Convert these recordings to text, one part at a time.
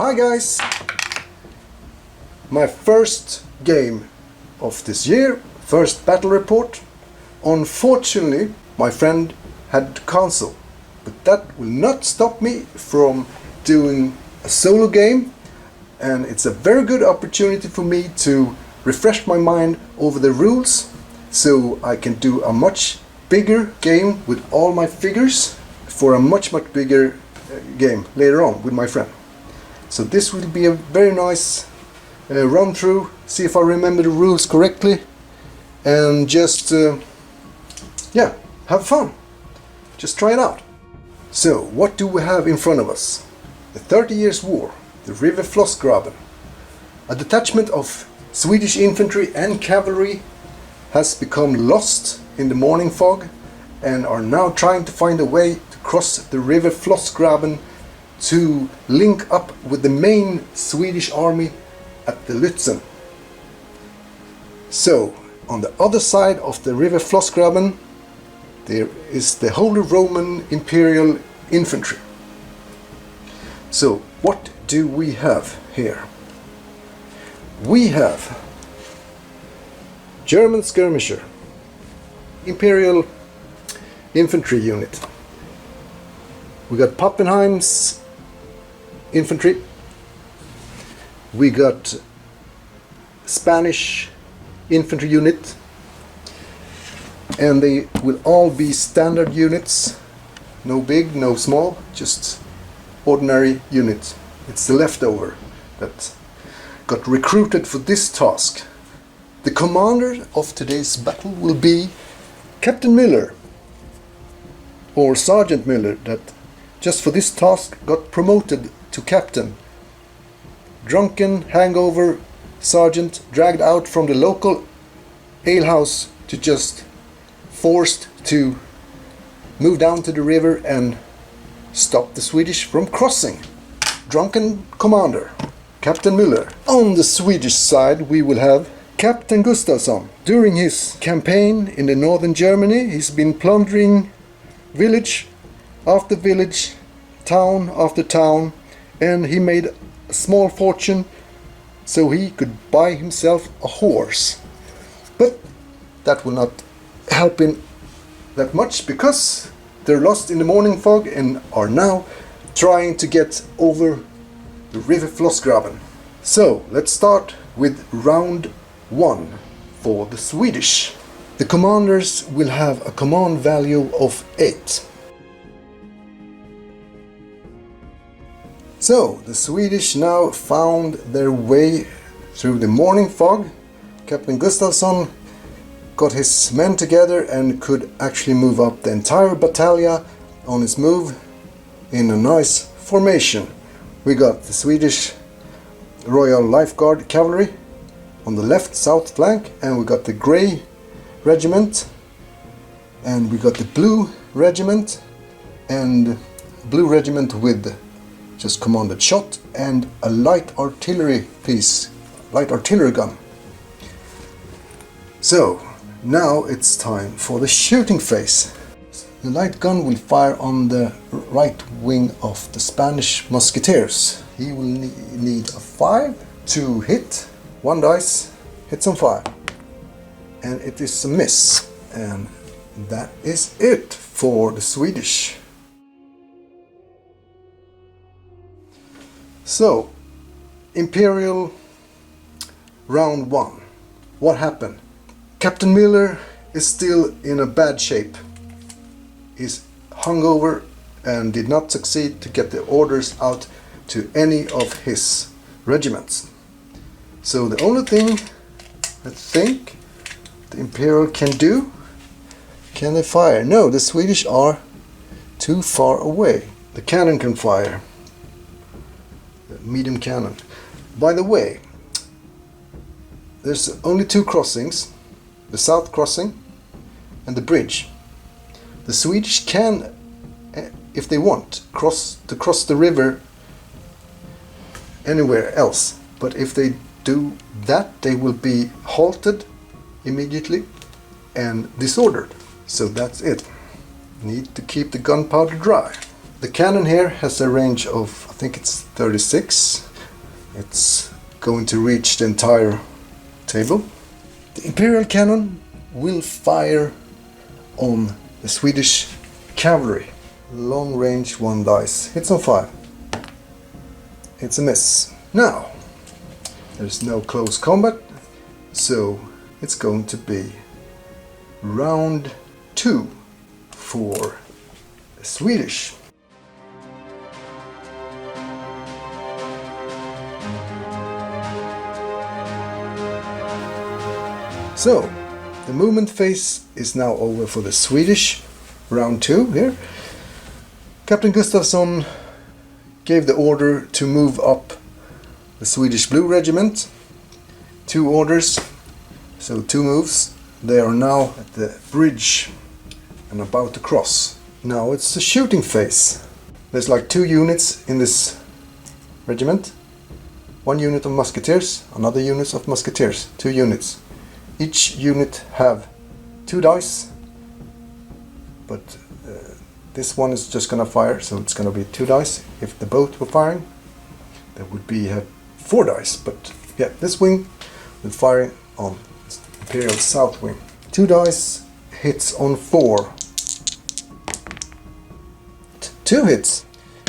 Hi guys! My first game of this year, first battle report. Unfortunately, my friend had to cancel, but that will not stop me from doing a solo game, and it's a very good opportunity for me to refresh my mind over the rules, so I can do a much bigger game with all my figures for a much bigger game later on with my friend. So this will be a very nice run through, see if I remember the rules correctly, and just yeah, have fun. Just try it out. So what do we have in front of us? The 30 Years' War, the River Flossgraben. A detachment of Swedish infantry and cavalry has become lost in the morning fog and are now trying to find a way to cross the River Flossgraben to link up with the main Swedish army at the Lützen. So, on the other side of the River Flossgraben there is the Holy Roman Imperial Infantry. So, what do we have here? We have German skirmisher, Imperial Infantry unit. We got Pappenheim's infantry. We got Spanish infantry unit, and they will all be standard units, no big, no small, just ordinary units. It's the leftover that got recruited for this task. The commander of today's battle will be Captain Miller, or Sergeant Miller, that just for this task got promoted to captain. Drunken, hangover sergeant dragged out from the local alehouse to just forced to move down to the river and stop the Swedish from crossing. Drunken commander, Captain Miller. On the Swedish side we will have Captain Gustafsson. During his campaign in the northern Germany, he's been plundering village after village, town after town, and he made a small fortune so he could buy himself a horse. But that will not help him that much because they're lost in the morning fog and are now trying to get over the River Flossgraben. So let's start with round 1 for the Swedish. The commanders will have a command value of 8. So the Swedish now found their way through the morning fog. Captain Gustafsson got his men together and could actually move up the entire battalia on his move in a nice formation. We got the Swedish Royal Lifeguard Cavalry on the left south flank, and we got the Grey Regiment, and we got the Blue Regiment, and Blue Regiment with just commanded shot and a light artillery piece, light artillery gun. So now it's time for the shooting phase. The light gun will fire on the right wing of the Spanish musketeers. He will need a 5 to hit. 1 dice hits on 5, and it is a miss, and that is it for the Swedish. So, Imperial round 1. What happened? Captain Miller is still in a bad shape. He's hungover and did not succeed to get the orders out to any of his regiments. So the only thing I think the Imperial can do, can they fire? No, the Swedish are too far away. The cannon can fire. Medium cannon. By the way, there's only 2 crossings, the south crossing and the bridge. The Swedish can, if they want, cross the river anywhere else, but if they do that they will be halted immediately and disordered. So that's it. Need to keep the gunpowder dry. The cannon here has a range of, I think it's 36, It's going to reach the entire table. The Imperial cannon will fire on the Swedish cavalry. Long range 1 dice. Hits on 5. It's a miss. Now, there's no close combat, so it's going to be round 2 for the Swedish. So, the movement phase is now over for the Swedish, round 2 here. Captain Gustafsson gave the order to move up the Swedish Blue Regiment. 2 orders, so 2 moves. They are now at the bridge and about to cross. Now it's the shooting phase. There's like 2 units in this regiment. 1 unit of musketeers, another unit of musketeers, 2 units. Each unit have 2 dice, but this one is just gonna fire, so it's gonna be 2 dice. If the boat were firing, there would be 4 dice, but yeah, this wing will fire on Imperial South Wing. 2 dice, hits on 4. 2 hits.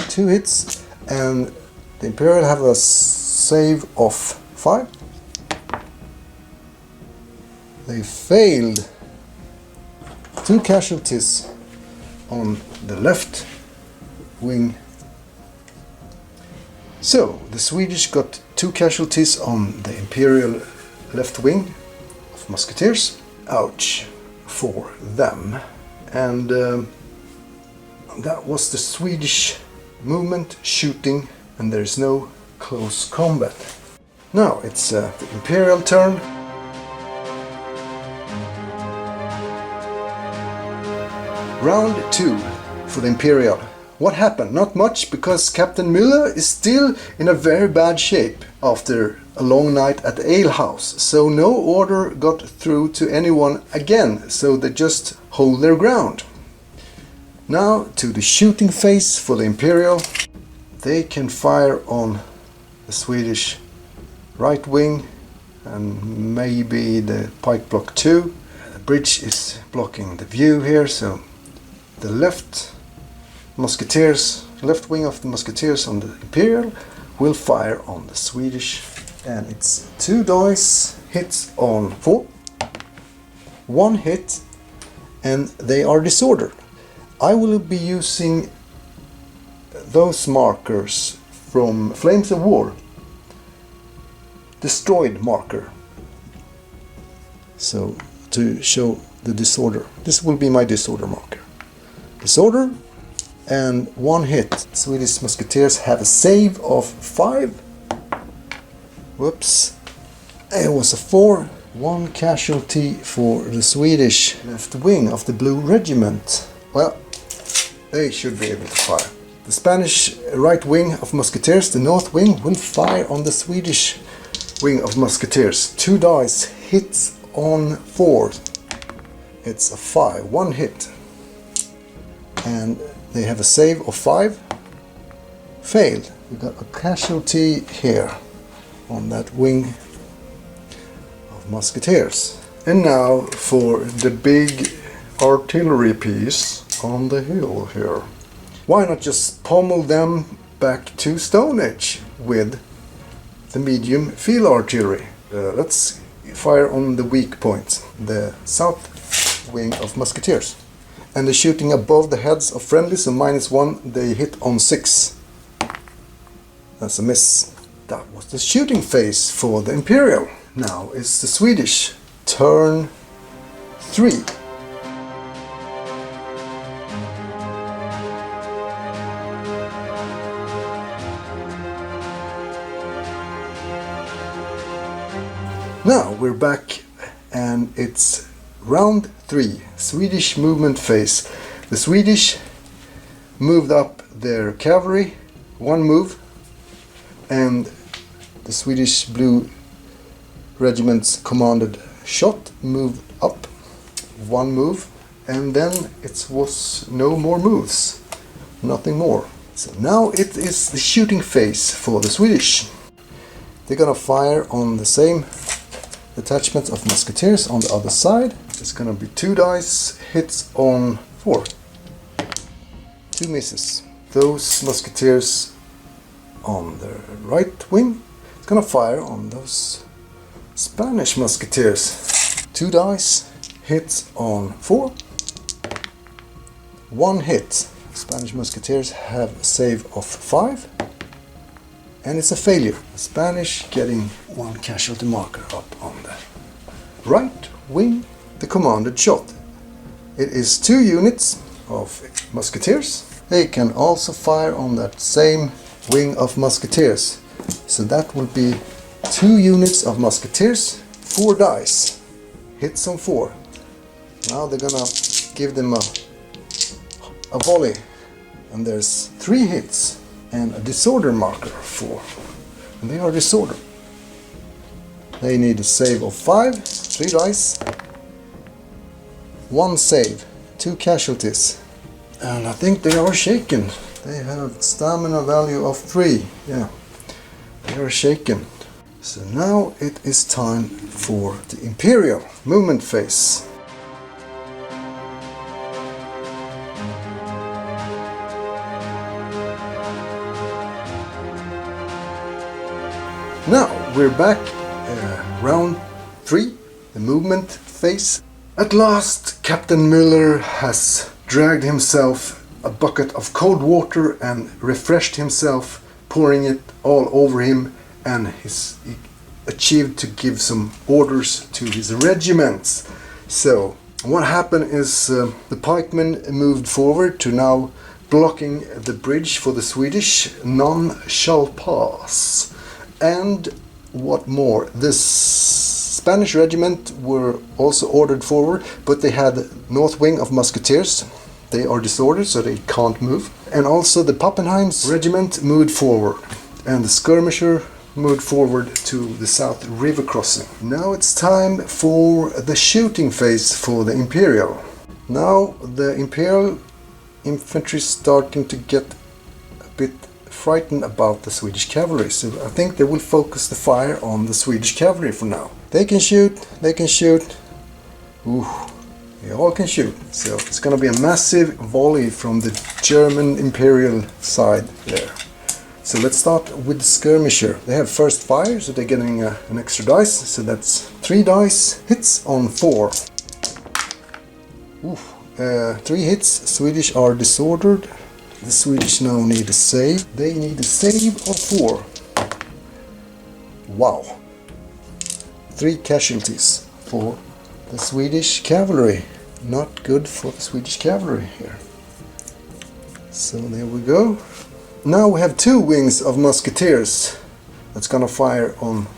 2 hits, and the Imperial have a save of 5. They failed. 2 casualties on the left wing. So the Swedish got 2 casualties on the Imperial left wing of musketeers. Ouch for them. And that was the Swedish movement shooting, and there is no close combat. Now it's the Imperial turn. Round 2 for the Imperial. What happened? Not much, because Captain Müller is still in a very bad shape after a long night at the alehouse. So no order got through to anyone again, so they just hold their ground. Now to the shooting phase for the Imperial. They can fire on the Swedish right wing and maybe the pike block 2. The bridge is blocking the view here, so the left musketeers, left wing of the musketeers on the Imperial will fire on the Swedish, and it's 2 dice, hits on 4, 1 hit, and they are disordered. I will be using those markers from Flames of War, destroyed marker, so to show the disorder. This will be my disorder marker. Disorder and 1 hit. Swedish musketeers have a save of 5. Whoops. It was a 4. 1 casualty for the Swedish left wing of the Blue Regiment. Well, they should be able to fire. The Spanish right wing of musketeers, the north wing, will fire on the Swedish wing of musketeers. 2 dice, hits on 4. It's a 5. 1 hit. And they have a save of 5. Failed. We got a casualty here on that wing of musketeers. And now for the big artillery piece on the hill here. Why not just pommel them back to Stone Age with the medium field artillery? Let's fire on the weak point, the south wing of musketeers. And they're shooting above the heads of friendlies, so -1, they hit on 6. That's a miss. That was the shooting phase for the Imperial. Now it's the Swedish. Turn 3. Now we're back, and it's round 3, Swedish movement phase. The Swedish moved up their cavalry, 1 move, and the Swedish Blue Regiment's commanded shot moved up, 1 move, and then it was no more moves, nothing more. So now it is the shooting phase for the Swedish. They're gonna fire on the same detachment of musketeers on the other side. It's gonna be 2 dice, hits on 4. 2 misses. Those musketeers on the right wing, it's gonna fire on those Spanish musketeers. 2 dice, hits on 4. 1 hit. Spanish musketeers have a save of 5. And it's a failure. The Spanish getting 1 casualty marker up on the right wing. The commanded shot. It is 2 units of musketeers. They can also fire on that same wing of musketeers. So that will be 2 units of musketeers, 4 dice. Hits on 4. Now they're gonna give them a volley. And there's 3 hits. And a disorder marker of 4. And they are disorder. They need a save of 5, 3 dice. 1 save, 2 casualties. And I think they are shaken. They have stamina value of 3. Yeah, they are shaken. So now it is time for the Imperial movement phase. Now we're back, round 3, the movement phase. At last Captain Miller has dragged himself a bucket of cold water and refreshed himself, pouring it all over him, and he achieved to give some orders to his regiments. So what happened is the pikemen moved forward to now blocking the bridge for the Swedish. None shall pass. And what more, this Spanish regiment were also ordered forward, but they had north wing of musketeers. They are disordered, so they can't move. And also the Pappenheim's regiment moved forward, and the skirmisher moved forward to the south river crossing. Now it's time for the shooting phase for the Imperial. Now the Imperial infantry starting to get a bit frightened about the Swedish cavalry, so I think they will focus the fire on the Swedish cavalry for now. They can shoot, they can shoot. Ooh, they all can shoot. So it's gonna be a massive volley from the German Imperial side there. So let's start with the skirmisher. They have first fire, so they're getting an extra dice. So that's 3 dice, hits on 4. Ooh, 3 hits. Swedish are disordered. The Swedish now need a save. They need a save of 4. Wow. 3 casualties for the Swedish cavalry. Not good for the Swedish cavalry here. So there we go. Now we have 2 wings of musketeers that's gonna fire on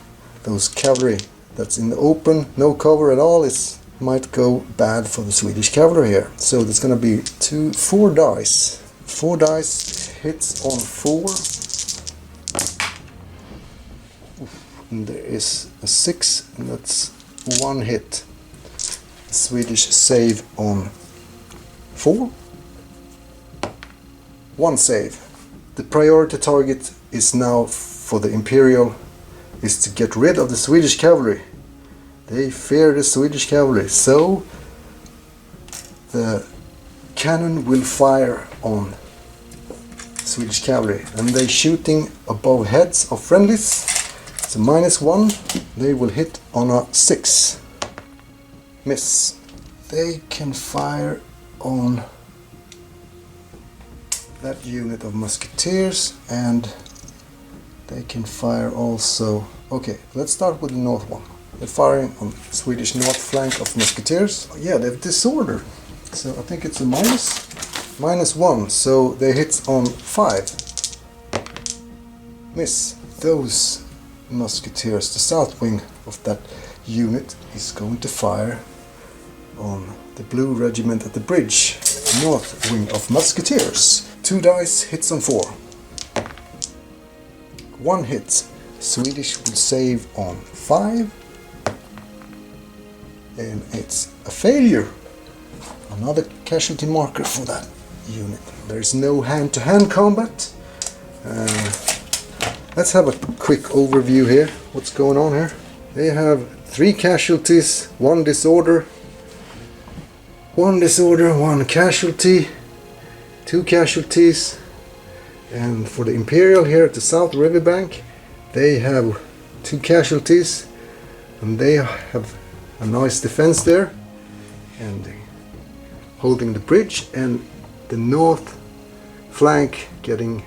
those cavalry that's in the open. No cover at all. It might go bad for the Swedish cavalry here. So there's gonna be 4 dice. 4 dice, hits on 4. And there is a 6, and that's 1 hit. Swedish save on 4. 1 save. The priority target is now for the Imperial is to get rid of the Swedish cavalry. They fear the Swedish cavalry, so the cannon will fire on Swedish cavalry, and they shooting above heads of friendlies. It's a -1. They will hit on a 6. Miss. They can fire on that unit of musketeers, and they can fire also. Okay, let's start with the north one. They're firing on Swedish north flank of musketeers. Yeah, they have disorder, so I think it's a -1, so they hit on 5. Miss. Those musketeers, the south wing of that unit, is going to fire on the blue regiment at the bridge, north wing of musketeers. 2 dice, hits on 4. 1 hit. Swedish will save on 5, and it's a failure. Another casualty marker for that unit. There is no hand-to-hand combat. Let's have a quick overview here. What's going on here? They have 3 casualties, 1 disorder, 1 disorder, 1 casualty, 2 casualties. And for the Imperial here at the south riverbank, they have 2 casualties, and they have a nice defense there and holding the bridge, and the north flank getting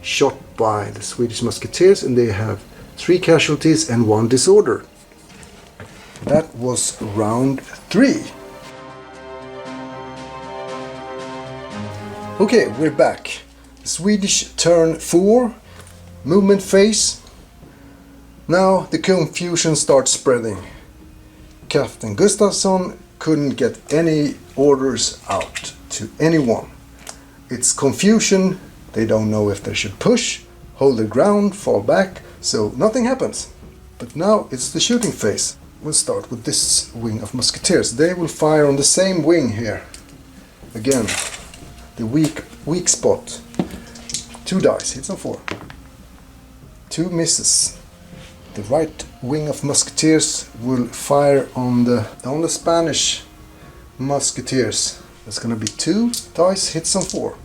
shot by the Swedish musketeers, and they have 3 casualties and 1 disorder. That was round 3. Okay, we're back. Swedish turn 4, movement phase. Now the confusion starts spreading. Captain Gustafsson couldn't get any orders out to anyone. It's confusion. They don't know if they should push, hold the ground, fall back, so nothing happens. But now it's the shooting phase. We'll start with this wing of musketeers. They will fire on the same wing here. Again, the weak spot. 2 dice, hits on 4. 2 misses. The right wing of musketeers will fire on the Spanish musketeers. That's gonna be 2 dice, hits on 4.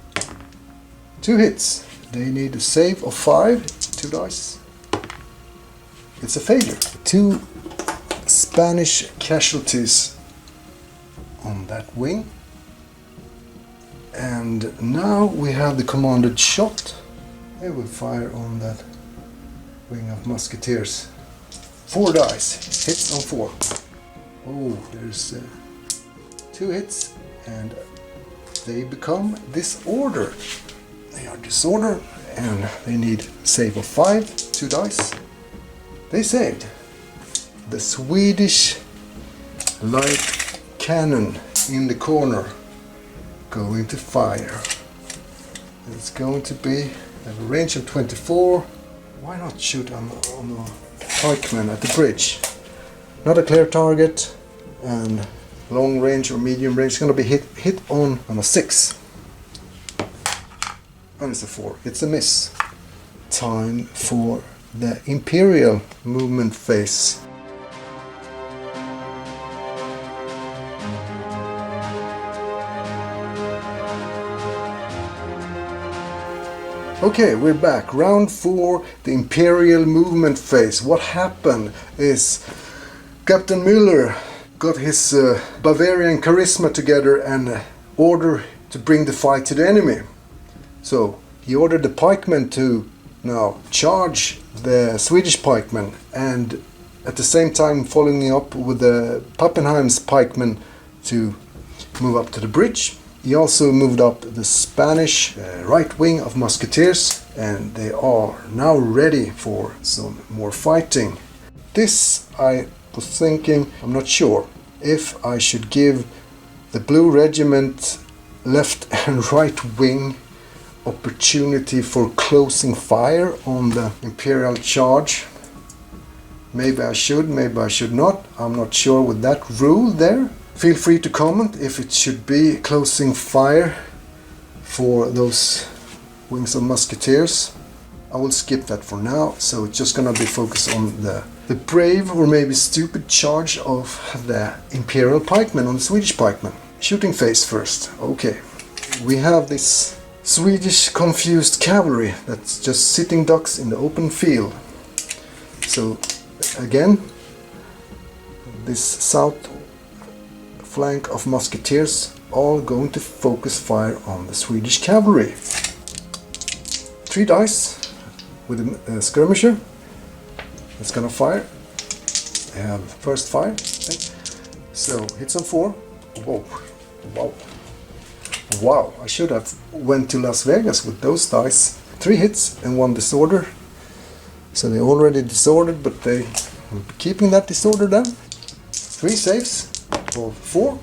2 hits. They need a save of 5. 2 dice. It's a failure. 2 Spanish casualties on that wing. And now we have the commanded shot. They will fire on that wing of musketeers. 4 dice, hits on 4. Oh, there's 2 hits, and they become disordered. They are disordered, and they need save of 5. 2 dice. They saved. The Swedish light cannon in the corner going to fire. It's going to be a range of 24. Why not shoot on the pikeman at the bridge? Not a clear target, and long range or medium range. It's going to be hit on a 6. And it's a 4. It's a miss. Time for the Imperial movement phase. Okay, we're back. Round 4, the Imperial movement phase. What happened is Captain Müller got his Bavarian charisma together and ordered to bring the fight to the enemy. So he ordered the pikemen to now charge the Swedish pikemen, and at the same time following up with the Pappenheim's pikemen to move up to the bridge. He also moved up the Spanish right wing of musketeers, and they are now ready for some more fighting. This, I was thinking, I'm not sure if I should give the Blue Regiment left and right wing opportunity for closing fire on the Imperial charge. Maybe I should, maybe I should not. I'm not sure with that rule there. Feel free to comment if it should be closing fire for those wings of musketeers. I will skip that for now, so it's just gonna be focused on the brave or maybe stupid charge of the Imperial pikemen on the Swedish pikemen. Shooting phase first. Okay, we have this Swedish confused cavalry that's just sitting ducks in the open field. So again, this south flank of musketeers all going to focus fire on the Swedish cavalry. 3 dice with a skirmisher. It's gonna fire. They have first fire. Okay. So hits on 4. Whoa, wow, wow! I should have went to Las Vegas with those dice. 3 hits and 1 disorder. So they already disordered, but they will be keeping that disorder down. 3 saves. 4,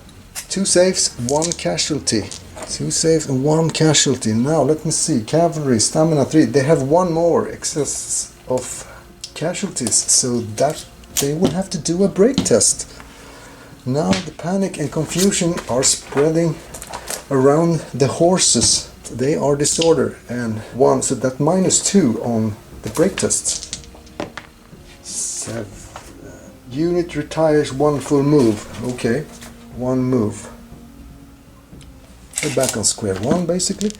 2 saves, 1 casualty. 2 saves and 1 casualty. Now let me see. Cavalry, stamina 3. They have 1 more excess of casualties, so that they will have to do a break test. Now the panic and confusion are spreading around the horses. They are disordered, and 1, so that -2 on the break test. Unit retires one full move. Okay, one move. We're back on square one basically.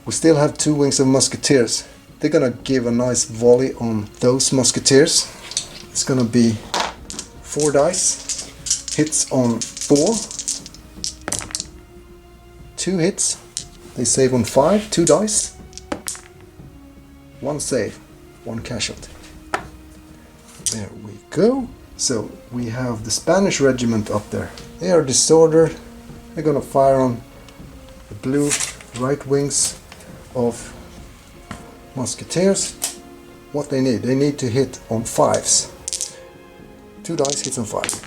We still have 2 wings of musketeers. They're gonna give a nice volley on those musketeers. It's gonna be 4 dice. Hits on 4. 2 hits. They save on 5. 2 dice. 1 save. 1 casualty. There we go. So we have the Spanish regiment up there. They are disordered. They're gonna fire on the blue right wings of musketeers. What they need to hit on 5s. 2 dice hits on 5.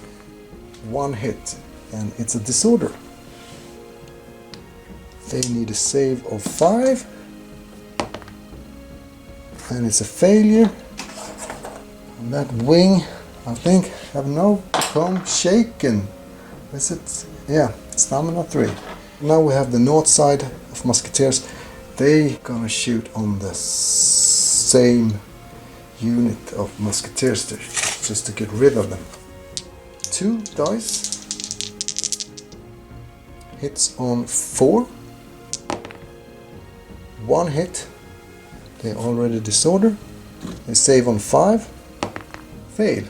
1 hit, and it's a disorder. They need a save of 5, and it's a failure. And that wing, I think, have now become shaken. Is it? Yeah, stamina 3. Now we have the north side of musketeers. They gonna shoot on the same unit of musketeers just to get rid of them. 2 dice. Hits on 4. 1 hit. They already disorder. They save on 5. Fail.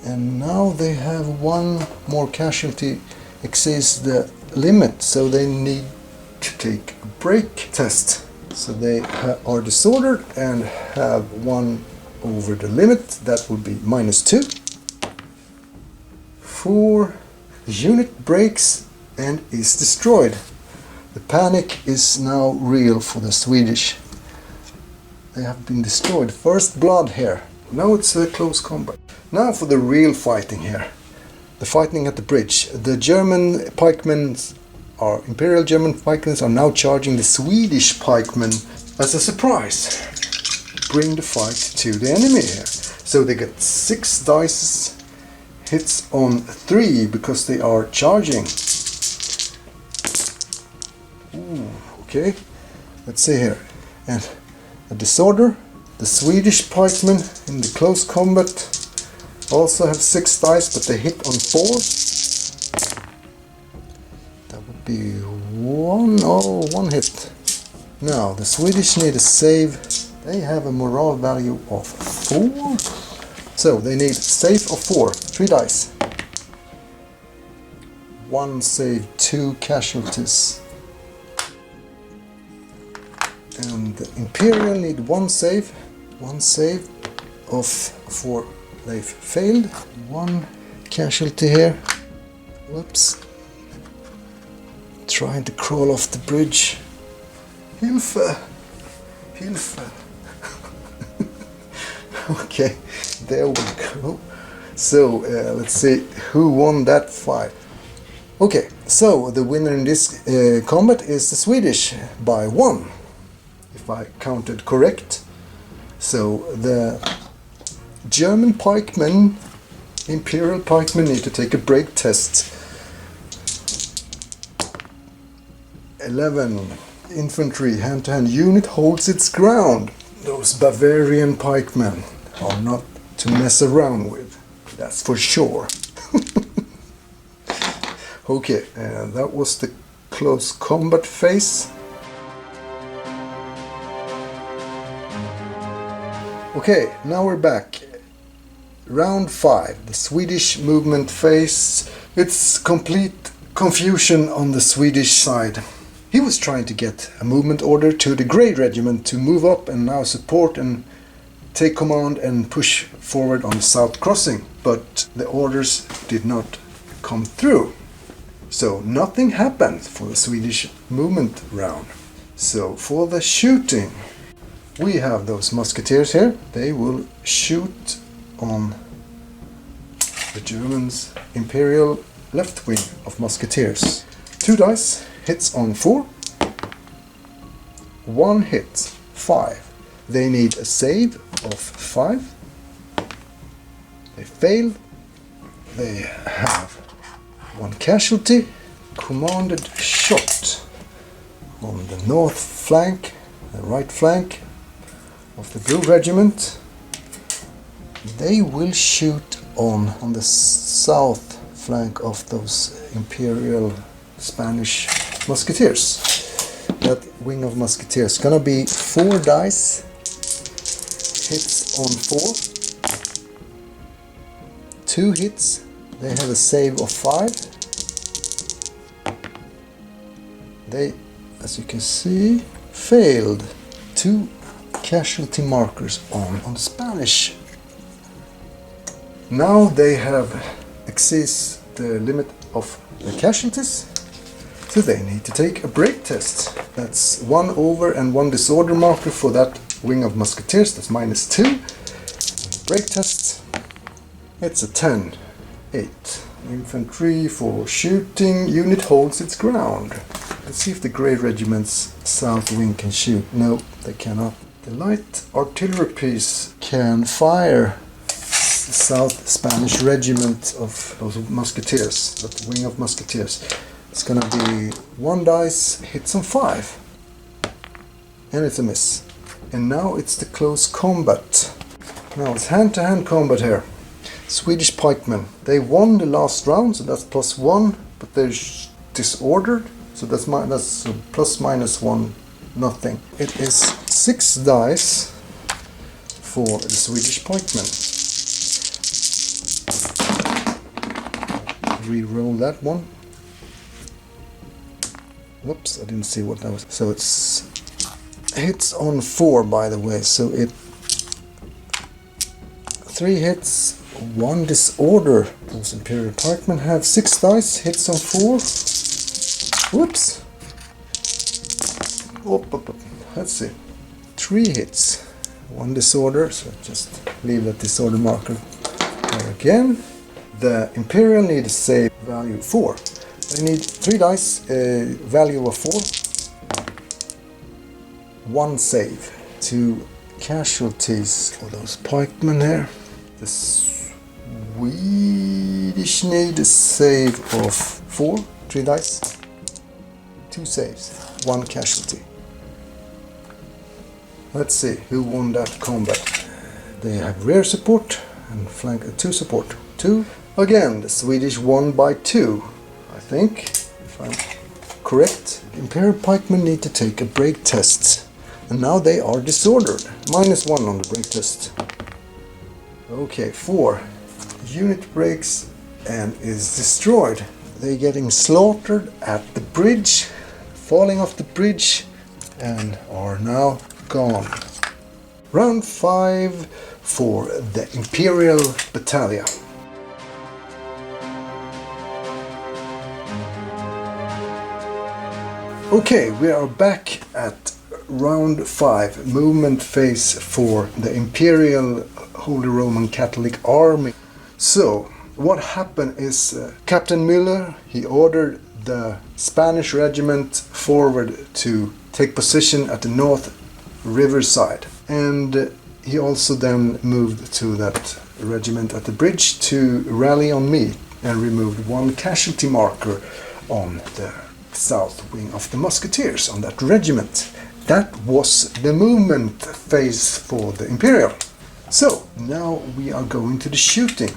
And now they have 1 more casualty exceeds the limit, so they need to take a break test. So they are disordered and have 1 over the limit. That would be -2. 4. The unit breaks and is destroyed. The panic is now real for the Swedish. They have been destroyed. First blood here. Now it's a close combat. Now for the real fighting here. The fighting at the bridge. The German pikemen, Imperial German pikemen, are now charging the Swedish pikemen as a surprise. Bring the fight to the enemy here. So they get 6 dice. Hits on 3 because they are charging. Ooh, okay. Let's see here. And a disorder. The Swedish pikemen in the close combat also have 6 dice, but they hit on 4. That would be 1 hit. Now the Swedish need a save. They have a morale value of 4. So they need save of 4. 3 dice. 1 save, 2 casualties. And the Imperial need 1 save. 1 save of 4. They've failed. 1 casualty here. Whoops. Trying to crawl off the bridge. Hilfe! Hilfe! Okay, there we go. So let's see who won that fight. Okay, so the winner in this combat is the Swedish by 1, if I counted correct. So the German pikemen, Imperial pikemen, need to take a break test. 11. Infantry hand-to-hand unit holds its ground. Those Bavarian pikemen are not to mess around with, that's for sure. Okay, that was the close combat phase. Okay, now we're back. Round 5, the Swedish movement phase. It's complete confusion on the Swedish side. He was trying to get a movement order to the Grey Regiment to move up and now support and take command and push forward on the south crossing, but the orders did not come through. So nothing happened for the Swedish movement round. So for the shooting, we have those musketeers here. They will shoot on the Germans' Imperial left wing of musketeers. 2 dice, hits on 4. 1 hit, 5. They need a save of 5. They fail. They have 1 casualty. Commanded shot on the north flank, the right flank. of the blue regiment. They will shoot on the south flank of those Imperial Spanish musketeers. That wing of musketeers. Gonna be 4 dice. Hits on 4. 2 hits. They have a save of 5. They, as you can see, failed. 2 casualty markers on Spanish. Now they have exceeds the limit of the casualties, so they need to take a break test. That's 1 over and 1 disorder marker for that wing of musketeers. That's -2. Break test. It's a 10. 8. Infantry for shooting. Unit holds its ground. Let's see if the Grey Regiment's south wing can shoot. No, they cannot. The light artillery piece can fire the South Spanish regiment of those musketeers, that wing of musketeers. It's gonna be 1 dice, hits on 5. And it's a miss. And now it's the close combat. Now it's hand-to-hand combat here. Swedish pikemen. They won the last round, so that's +1, but they're disordered, so that's ±1, nothing. It is 6 dice for the Swedish pikemen. Re-roll that one. Whoops, I didn't see what that was. So it's hits on 4, by the way. So it 3 hits, 1 disorder. Those Imperial pikemen have 6 dice, hits on 4. Whoops. Let's see. 3 hits, 1 disorder. So just leave that disorder marker there again. The Imperial need a save value 4. They need 3 dice, value of 4. 1 save. 2 casualties for those pikemen here. The Swedish need a save of 4. 3 dice. 2 saves. 1 casualty. Let's see who won that combat. They have rear support and flank 2 support. 2. Again, the Swedish won by 2, I think, if I'm correct. Imperial pikemen need to take a break test, and now they are disordered. -1 on the break test. Okay, 4. Unit breaks and is destroyed. They're getting slaughtered at the bridge, falling off the bridge, and are now gone. Round 5 for the Imperial battalia. Okay, we are back at round 5, movement phase for the Imperial Holy Roman Catholic Army. So, what happened is Captain Müller, he ordered the Spanish regiment forward to take position at the north riverside. And he also then moved to that regiment at the bridge to rally on me and removed 1 casualty marker on the south wing of the musketeers on that regiment. That was the movement phase for the Imperial. So now we are going to the shooting.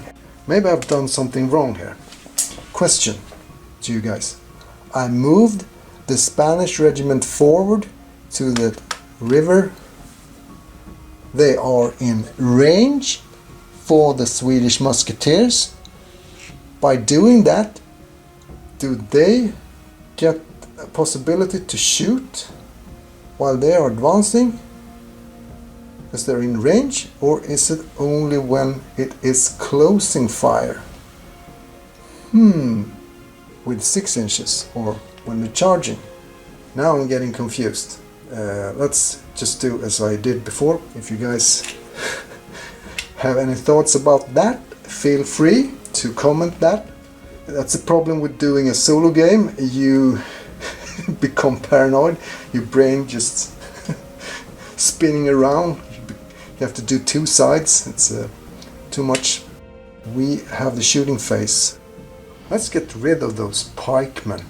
Maybe I've done something wrong here. Question to you guys. I moved the Spanish regiment forward to the river. They are in range for the Swedish musketeers. By doing that, do they get a possibility to shoot while they are advancing because they're in range, or is it only when it is closing fire with 6 inches, or when they're charging? Now I'm getting confused. Let's just do as I did before. If you guys have any thoughts about that, feel free to comment that. That's the problem with doing a solo game. You become paranoid. Your brain just spinning around. You have to do 2 sides. It's too much. We have the shooting phase. Let's get rid of those pikemen.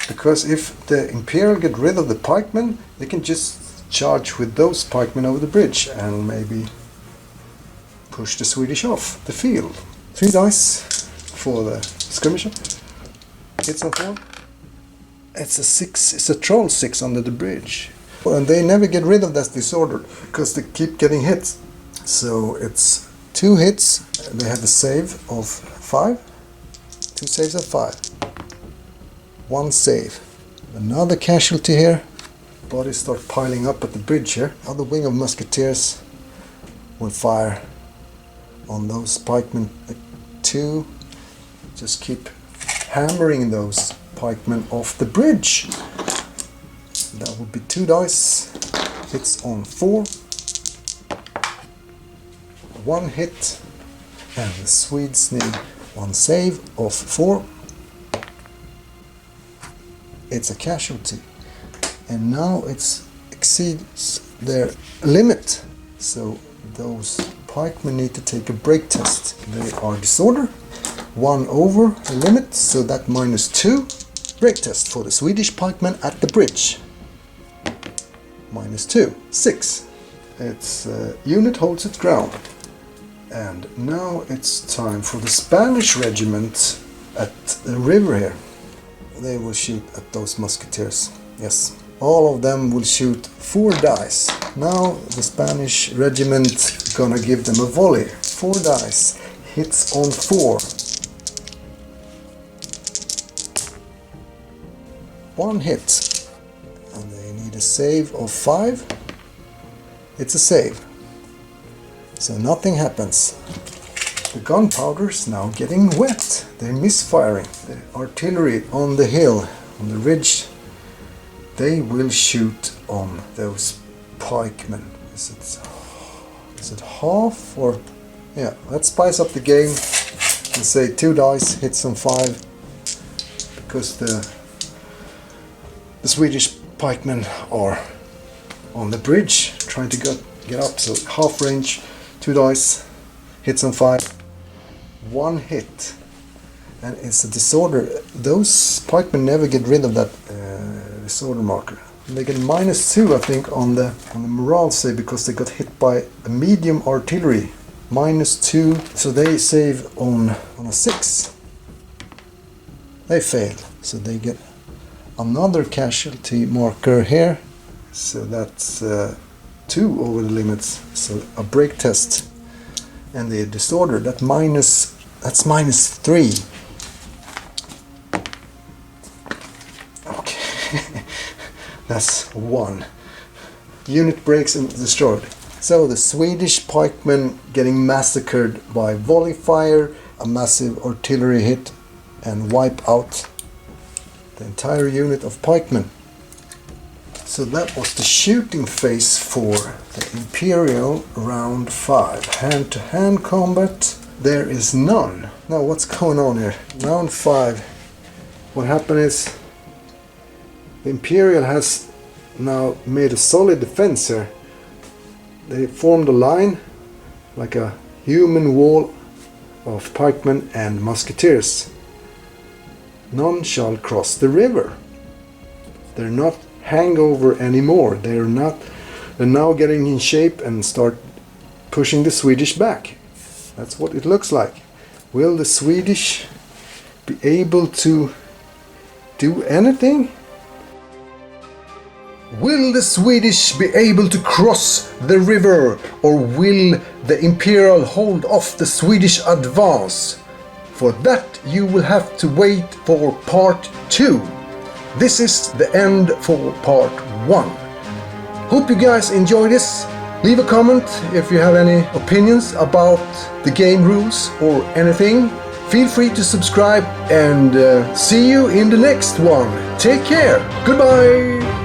Because if the Imperial get rid of the pikemen, they can just charge with those pikemen over the bridge and maybe push the Swedish off the field. 3 dice for the skirmisher. Hits on 4. It's a 6. It's a troll 6 under the bridge. And they never get rid of that disorder because they keep getting hit. So it's 2 hits. They have a save of 5. 2 saves of 5. 1 save. Another casualty here. Bodies start piling up at the bridge here. Other wing of musketeers will fire on those pikemen. 2. Just keep hammering those pikemen off the bridge. That would be 2 dice. Hits on 4. 1 hit. And the Swedes need 1 save of 4. It's a casualty. And now it exceeds their limit. So those pikemen need to take a break test. They are disorder. 1 over the limit, so that -2. Break test for the Swedish pikemen at the bridge. -2. 6. Its unit holds its ground. And now it's time for the Spanish regiment at the river here. They will shoot at those musketeers. Yes. All of them will shoot 4 dice. Now the Spanish regiment gonna give them a volley. 4 dice. Hits on 4. 1 hit. And they need a save of 5. It's a save. So nothing happens. The gunpowder is now getting wet. They're misfiring. The artillery on the hill, on the ridge, they will shoot on those pikemen. Is it half or... Yeah, let's spice up the game and say 2 dice, hits on 5. Because the Swedish pikemen are on the bridge trying to get up. So half range, 2 dice, hits on 5. 1 hit. And it's a disorder. Those pikemen never get rid of that disorder marker. They get -2, I think, on the morale save because they got hit by a medium artillery. -2, so they save on a 6. They fail, so they get another casualty marker here. So that's 2 over the limits. So a break test, and the disorder that's -3. That's 1. Unit breaks and destroyed. So the Swedish pikemen getting massacred by volley fire, a massive artillery hit, and wipe out the entire unit of pikemen. So that was the shooting phase for the Imperial round 5. Hand-to-hand combat, there is none. Now what's going on here? Round 5. What happened is the Imperial has now made a solid defense here. They formed a line like a human wall of pikemen and musketeers. None shall cross the river. They're not hangover anymore. They're now getting in shape and start pushing the Swedish back. That's what it looks like. Will the Swedish be able to do anything? Will the Swedish be able to cross the river, or will the Imperial hold off the Swedish advance? For that you will have to wait for part 2. This is the end for part 1. Hope you guys enjoy this. Leave a comment if you have any opinions about the game rules or anything. Feel free to subscribe, and see you in the next one. Take care. Goodbye.